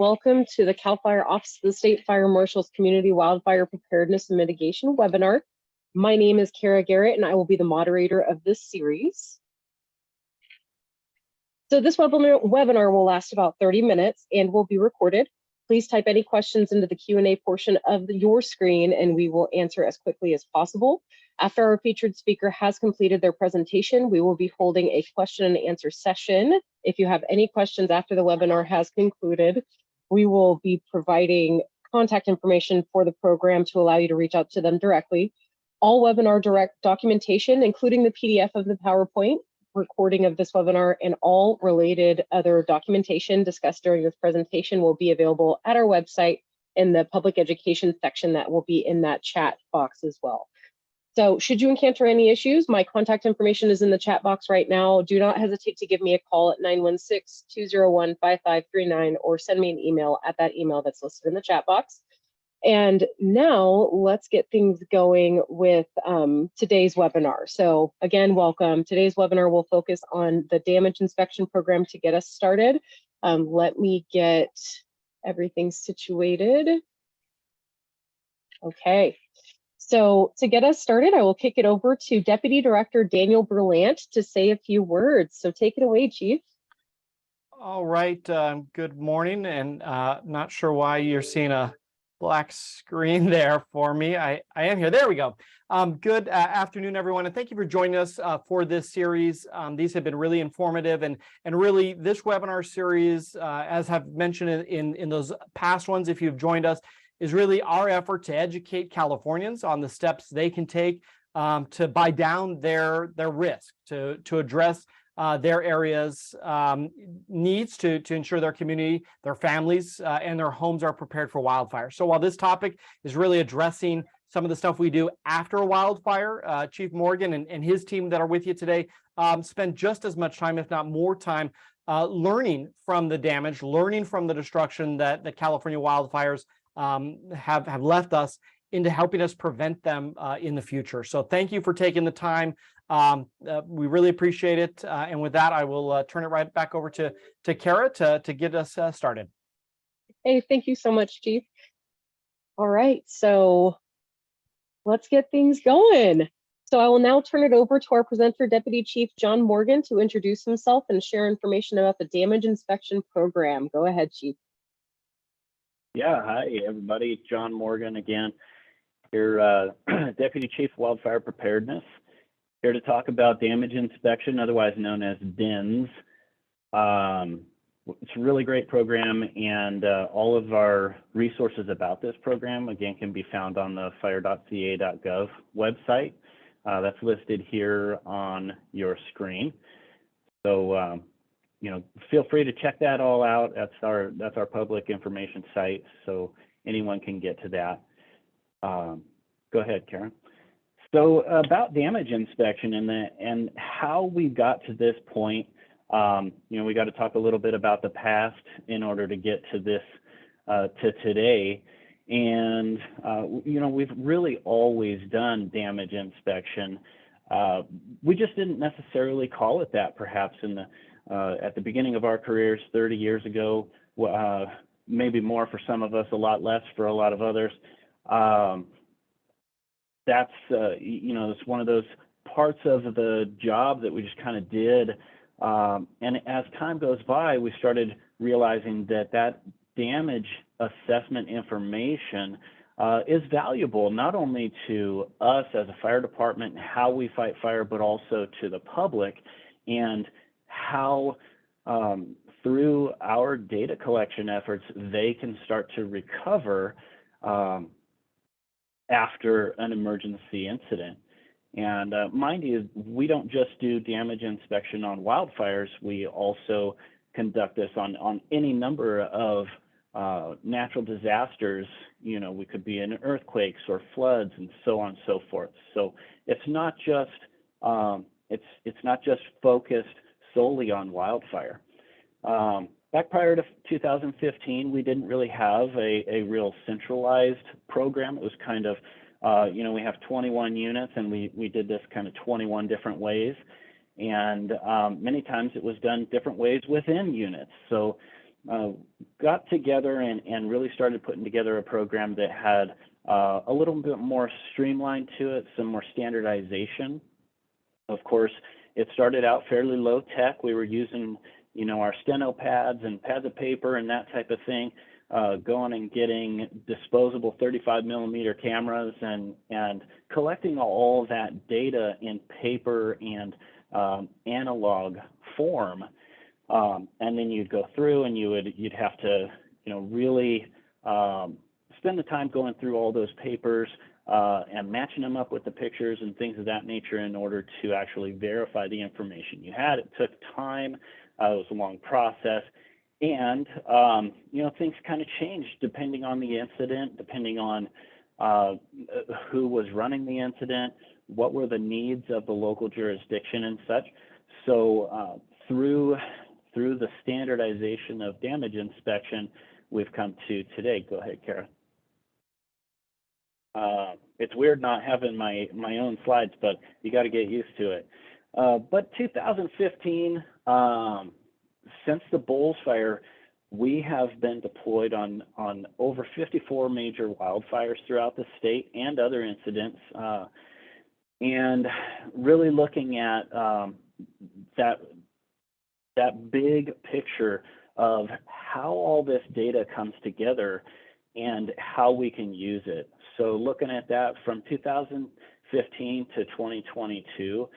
Welcome to the CAL FIRE Office of the State Fire Marshal's Community Wildfire Preparedness and Mitigation webinar. My name is Kara Garrett, and I will be the moderator of this series. So this webinar will last about 30 minutes and will be recorded. Please type any questions into the Q&A portion of your screen, and we will answer as quickly as possible. After our featured speaker has completed their presentation, we will be holding a question and answer session. If you have any questions after the webinar has concluded, we will be providing contact information for the program to allow you to reach out to them directly. All webinar direct documentation, including the PDF of the PowerPoint, recording of this webinar, and all related other documentation discussed during this presentation will be available at our website in the public education section that will be in that chat box as well. So should you encounter any issues, my contact information is in the chat box right now. Do not hesitate to give me a call at 916-201-5539 or send me an email at that email that's listed in the chat box. And now let's get things going with today's webinar. So again, welcome. Today's webinar will focus on the damage inspection program to get us started. Let me get everything situated. Okay. So to get us started, I will kick it over to Deputy Director Daniel Berlant to say a few words. So take it away, Chief. All right. Good morning. And not sure why you're seeing a black screen there for me. I am here. There we go. Good afternoon, everyone. And thank you for joining us for this series. These have been really informative and really this webinar series, as I've mentioned in those past ones, if you've joined us, is really our effort to educate Californians on the steps they can take to buy down their risk, to address their area's needs to ensure their community, their families, and their homes are prepared for wildfire. So while this topic is really addressing some of the stuff we do after a wildfire, Chief Morgan and his team that are with you today spend just as much time, if not more time, learning from the damage, learning from the destruction that California wildfires have left us into helping us prevent them in the future. So thank you for taking the time. We really appreciate it. And with that, I will turn it right back over to Kara to get us started. Hey, thank you so much, Chief. All right, so let's get things going. So I will now turn it over to our presenter, Deputy Chief John Morgan, to introduce himself and share information about the damage inspection program. Go ahead, Chief. Yeah, hi everybody. John Morgan again, here, Deputy Chief Wildfire Preparedness, here to talk about damage inspection, otherwise known as DINS. It's a really great program, and all of our resources about this program, again, can be found on the fire.ca.gov website. That's listed here on your screen. So, you know, feel free to check that all out. That's our public information site, so anyone can get to that. Go ahead, Karen. So about damage inspection and how we got to this point, you know, we got to talk a little bit about the past in order to get to this, to today. And, you know, we've really always done damage inspection. We just didn't necessarily call it that perhaps in the at the beginning of our careers 30 years ago, maybe more for some of us, a lot less for a lot of others. That's, you know, it's one of those parts of the job that we just kind of did. And as time goes by, we started realizing that damage assessment information is valuable, not only to us as a fire department and how we fight fire, but also to the public, and how through our data collection efforts, they can start to recover after an emergency incident. And mind you, we don't just do damage inspection on wildfires, we also conduct this on any number of natural disasters. You know, we could be in earthquakes or floods and so on and so forth. So it's not just focused solely on wildfire. Back prior to 2015, we didn't really have a real centralized program. It was kind of, you know, we have 21 units, and we did this kind of 21 different ways. And many times it was done different ways within units. So got together and really started putting together a program that had a little bit more streamlined to it, some more standardization. Of course, it started out fairly low tech. We were using, you know, our steno pads and pads of paper and that type of thing, going and getting disposable 35 millimeter cameras and collecting all that data in paper and analog form. And then you'd go through and you'd have to, you know, really spend the time going through all those papers and matching them up with the pictures and things of that nature in order to actually verify the information you had. It took time. It was a long process. And, you know, things kind of changed depending on the incident, depending on who was running the incident, what were the needs of the local jurisdiction and such. So through the standardization of damage inspection, we've come to today. Go ahead, Kara. It's weird not having my own slides, but you got to get used to it. But 2015, since the Bowles Fire, we have been deployed on over 54 major wildfires throughout the state and other incidents, and really looking at that big picture of how all this data comes together and how we can use it. So looking at that from 2015 to 2022,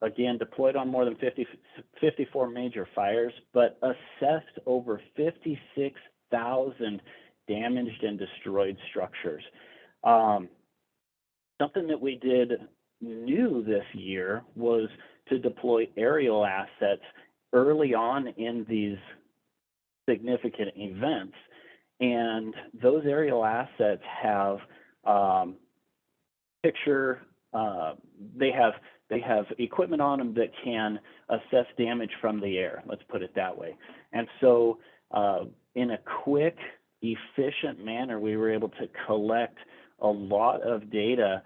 again, deployed on more than 54 major fires, but assessed over 56,000 damaged and destroyed structures. Something that we did new this year was to deploy aerial assets early on in these significant events. And those aerial assets have they have equipment on them that can assess damage from the air, let's put it that way. And so in a quick, efficient manner, we were able to collect a lot of data,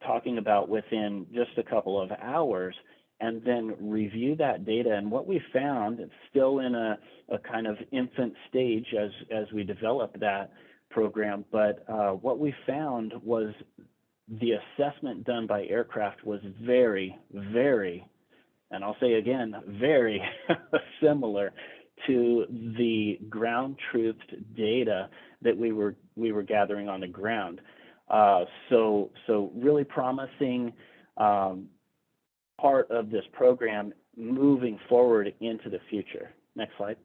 talking about within just a couple of hours, and then review that data. And what we found, it's still in a kind of infant stage as we develop that program, but what we found was the assessment done by aircraft was very, very, and I'll say again, very similar to the ground truthed data that we were gathering on the ground. So really promising part of this program moving forward into the future. Next slide.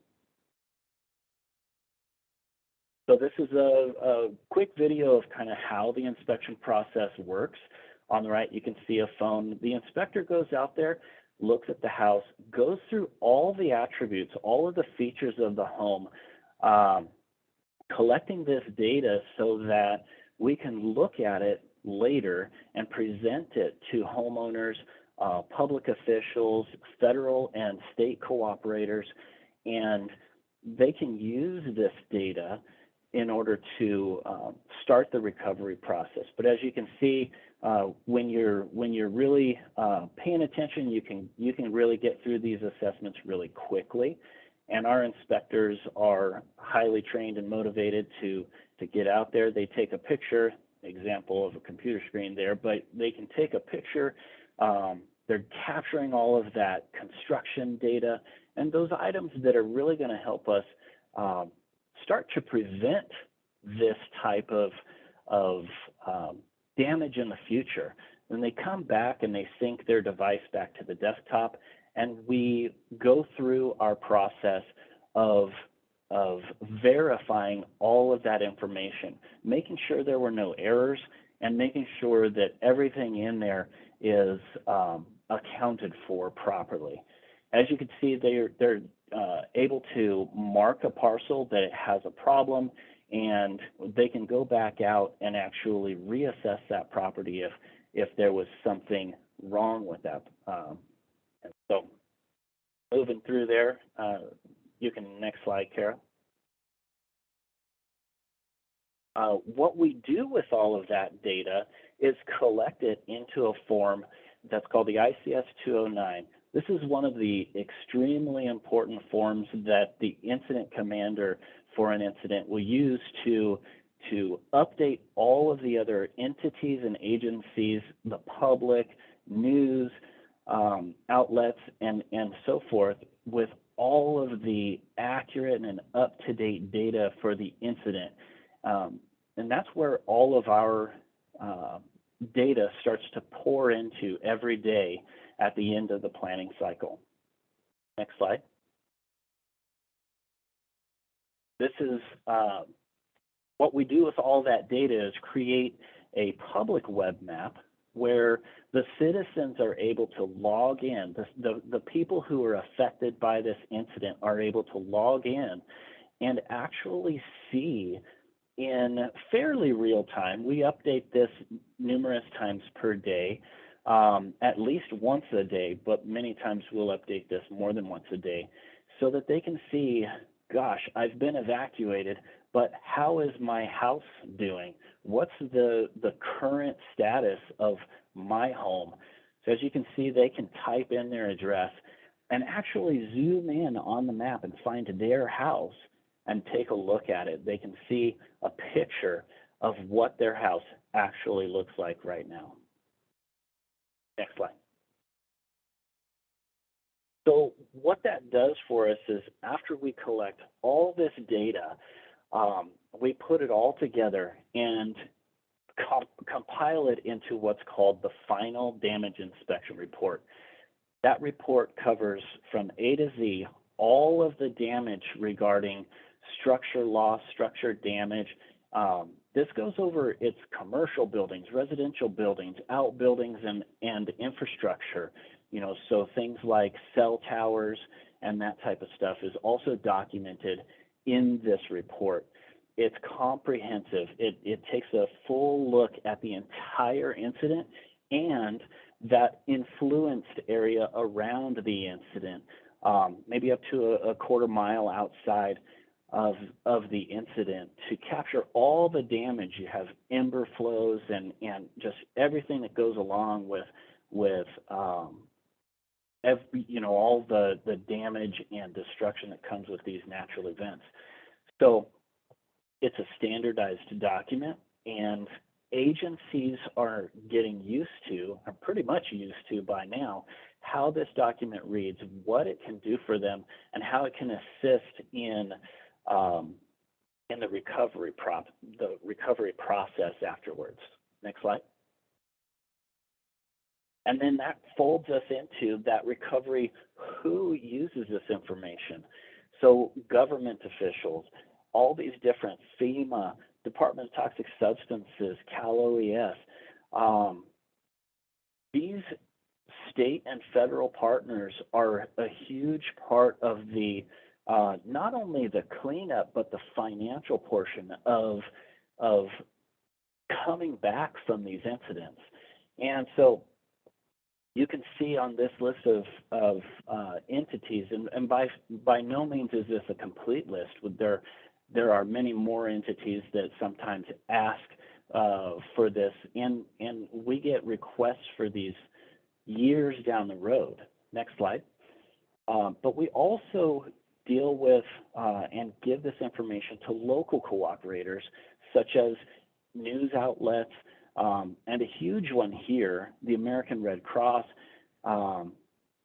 So this is a quick video of kind of how the inspection process works. On the right, you can see a phone. The inspector goes out there, looks at the house, goes through all the attributes, all of the features of the home, collecting this data so that we can look at it later and present it to homeowners, public officials, federal and state cooperators, and they can use this data in order to start the recovery process. But as you can see, when you're really paying attention, you can really get through these assessments really quickly. And our inspectors are highly trained and motivated to get out there. They take a picture, example of a computer screen there, but they can take a picture. They're capturing all of that construction data and those items that are really going to help us start to prevent this type of damage in the future. When they come back and they sync their device back to the desktop, and we go through our process of verifying all of that information, making sure there were no errors, and making sure that everything in there is accounted for properly. As you can see, they're able to mark a parcel that it has a problem, and they can go back out and actually reassess that property if there was something wrong with that. And so moving through there, you can, next slide, Kara. What we do with all of that data is collect it into a form that's called the ICS 209, This is one of the extremely important forms that the incident commander for an incident will use to update all of the other entities and agencies, the public, news, outlets, and so forth, with all of the accurate and up-to-date data for the incident. And that's where all of our data starts to pour into every day at the end of the planning cycle. Next slide. This is what we do with all that data is create a public web map where the citizens are able to log in. The people who are affected by this incident are able to log in and actually see in fairly real time. We update this numerous times per day, at least once a day, but many times we'll update this more than once a day, so that they can see, gosh, I've been evacuated, but how is my house doing? What's the current status of my home? So as you can see, they can type in their address and actually zoom in on the map and find their house and take a look at it. They can see a picture of what their house actually looks like right now. Next slide. So what that does for us is, after we collect all this data, we put it all together and compile it into what's called the final damage inspection report. That report covers from A to Z all of the damage regarding structure loss, structure damage. This goes over its commercial buildings, residential buildings, outbuildings, and infrastructure. You know, so things like cell towers and that type of stuff is also documented in this report. It's comprehensive. It takes a full look at the entire incident and that influenced area around the incident, maybe up to a quarter mile outside of the incident, to capture all the damage. You have ember flows and just everything that goes along with you know, all the damage and destruction that comes with these natural events. So it's a standardized document, and agencies are getting used to, are pretty much used to by now, how this document reads, what it can do for them, and how it can assist in the recovery process afterwards. Next slide. And then that folds us into that recovery. Who uses this information? So government officials, all these different FEMA, Department of Toxic Substances, Cal OES, these state and federal partners are a huge part of the not only the cleanup, but the financial portion of coming back from these incidents. And so you can see on this list of entities, and by no means is this a complete list. There are many more entities that sometimes ask for this, and we get requests for these years down the road. Next slide. But we also deal with and give this information to local cooperators, such as news outlets, and a huge one here, the American Red Cross.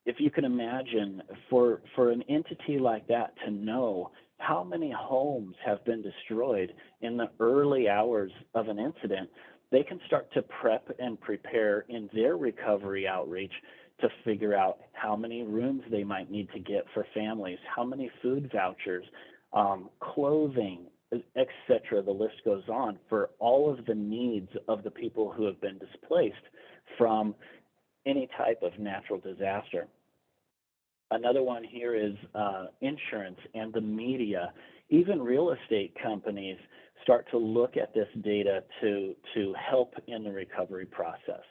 If you can imagine, for an entity like that to know how many homes have been destroyed in the early hours of an incident, they can start to prep and prepare in their recovery outreach to figure out how many rooms they might need to get for families, how many food vouchers, clothing, etc. The list goes on for all of the needs of the people who have been displaced from any type of natural disaster. Another one here is insurance and the media. Even real estate companies start to look at this data to help in the recovery process.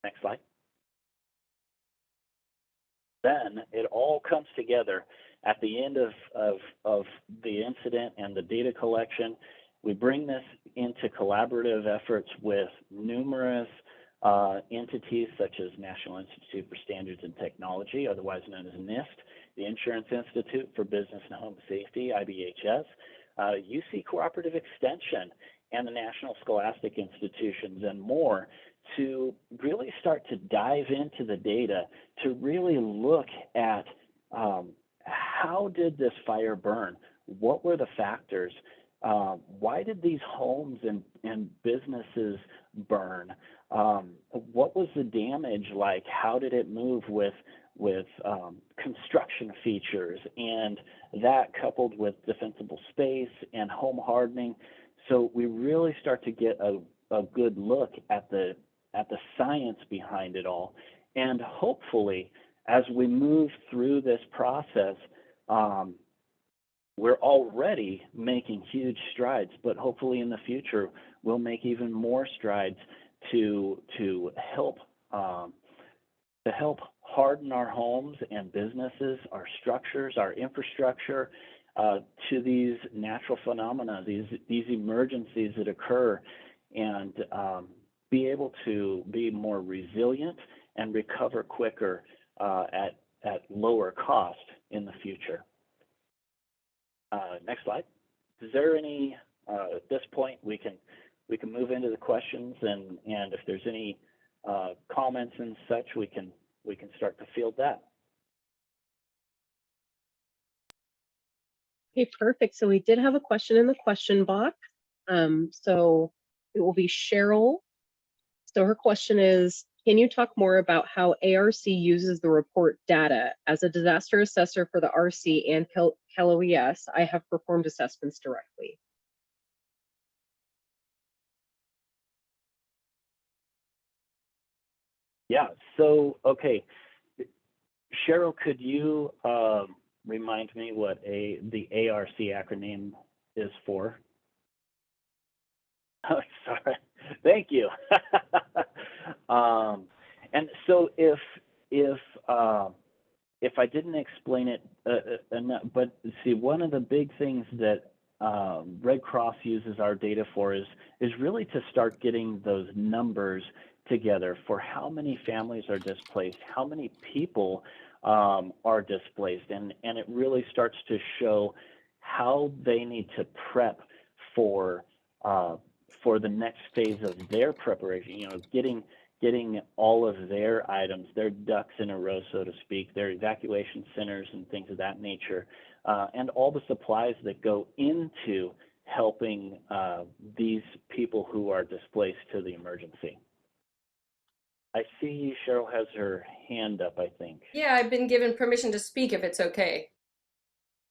Next slide. Then it all comes together at the end of the incident and the data collection. We bring this into collaborative efforts with numerous entities such as National Institute for Standards and Technology, otherwise known as NIST, the Insurance Institute for Business and Home Safety, IBHS, UC Cooperative Extension, and the National Scholastic Institutions and more, to really start to dive into the data to really look at how did this fire burn? What were the factors? Why did these homes and businesses burn? What was the damage like? How did it move with construction features, and that coupled with defensible space and home hardening? So we really start to get a good look at the science behind it all. And hopefully, as we move through this process, we're already making huge strides, but hopefully in the future, we'll make even more strides to help harden our homes and businesses, our structures, our infrastructure, to these natural phenomena, these emergencies that occur, and be able to be more resilient and recover quicker at lower cost in the future. Next slide. Is there any, at this point, we can move into the questions, and if there's any comments and such, we can start to field that. Okay, perfect. So we did have a question in the question box. So it will be Cheryl. So her question is, can you talk more about how ARC uses the report data? As a disaster assessor for the RC and KLOES, I have performed assessments directly. Yeah, so, okay. Cheryl, could you remind me what the ARC acronym is for? Oh, sorry. Thank you. And so if I didn't explain it enough, but see, one of the big things that Red Cross uses our data for is really to start getting those numbers together for how many families are displaced, how many people are displaced, and it really starts to show how they need to prep for the next phase of their preparation. You know, getting all of their items, their ducks in a row, so to speak, their evacuation centers and things of that nature, and all the supplies that go into helping these people who are displaced to the emergency. I see Cheryl has her hand up, I think. Yeah, I've been given permission to speak if it's okay.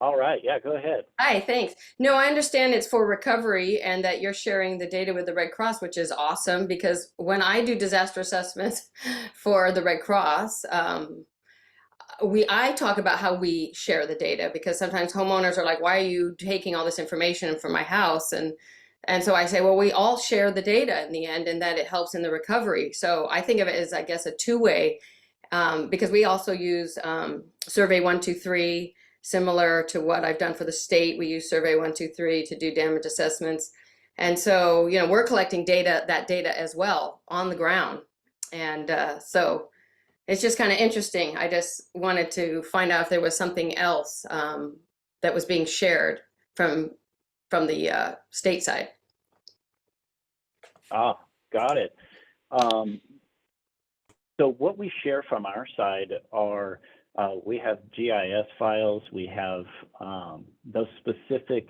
All right, yeah, go ahead. Hi, thanks. No, I understand it's for recovery and that you're sharing the data with the Red Cross, which is awesome, because when I do disaster assessments for the Red Cross, I talk about how we share the data, because sometimes homeowners are like, why are you taking all this information from my house? And so I say, well, we all share the data in the end, and that it helps in the recovery. So I think of it as, I guess, a two-way, because we also use Survey 123, similar to what I've done for the state. We use Survey 123 to do damage assessments. And so, you know, we're collecting that data as well on the ground. And so it's just kind of interesting. I just wanted to find out if there was something else that was being shared from the state side. Ah, got it. So what we share from our side are, we have GIS files, we have those specific,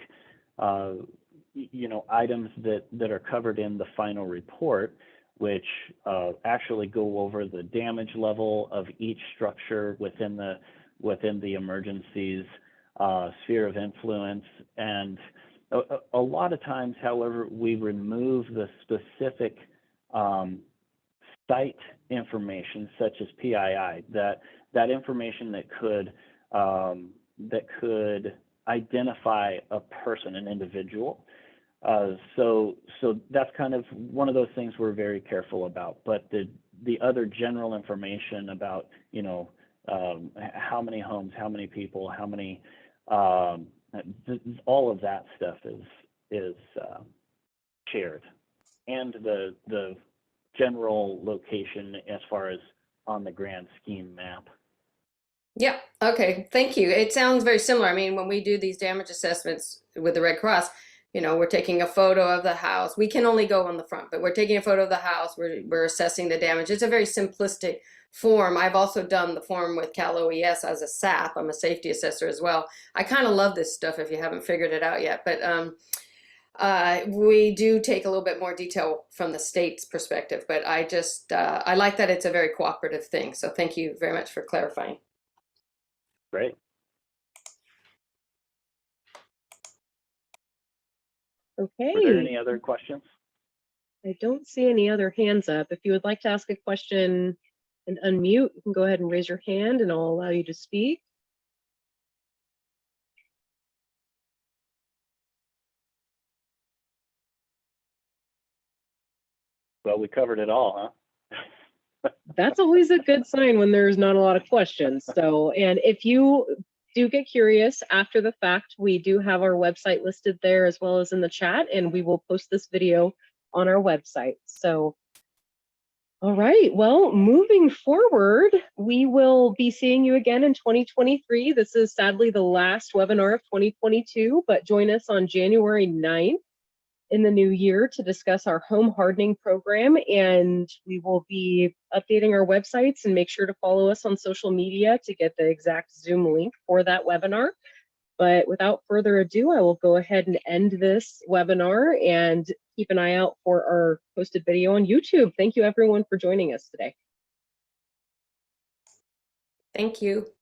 you know, items that are covered in the final report, which actually go over the damage level of each structure within the emergency's sphere of influence. And a lot of times, however, we remove the specific site information, such as PII, that information that could identify a person, an individual. So that's kind of one of those things we're very careful about. But the other general information about, you know, how many homes, how many people, how many, all of that stuff is shared. And the general location as far as on the grand scheme map. Yeah, okay, thank you. It sounds very similar. I mean, when we do these damage assessments with the Red Cross, you know, we're taking a photo of the house. We can only go on the front, but we're taking a photo of the house. We're assessing the damage. It's a very simplistic form. I've also done the form with Cal OES as a SAP. I'm a safety assessor as well. I kind of love this stuff if you haven't figured it out yet, but we do take a little bit more detail from the state's perspective, but I just, I like that it's a very cooperative thing. So thank you very much for clarifying. Great. Okay. Were there any other questions? I don't see any other hands up. If you would like to ask a question and unmute, you can go ahead and raise your hand and I'll allow you to speak. Well, we covered it all, huh? That's always a good sign when there's not a lot of questions. So, and if you do get curious after the fact, we do have our website listed there as well as in the chat, and we will post this video on our website. So, all right, well, moving forward, we will be seeing you again in 2023. This is sadly the last webinar of 2022, but join us on January 9th in the new year to discuss our home hardening program, and we will be updating our websites, and make sure to follow us on social media to get the exact Zoom link for that webinar. But without further ado, I will go ahead and end this webinar and keep an eye out for our posted video on YouTube. Thank you everyone for joining us today. Thank you.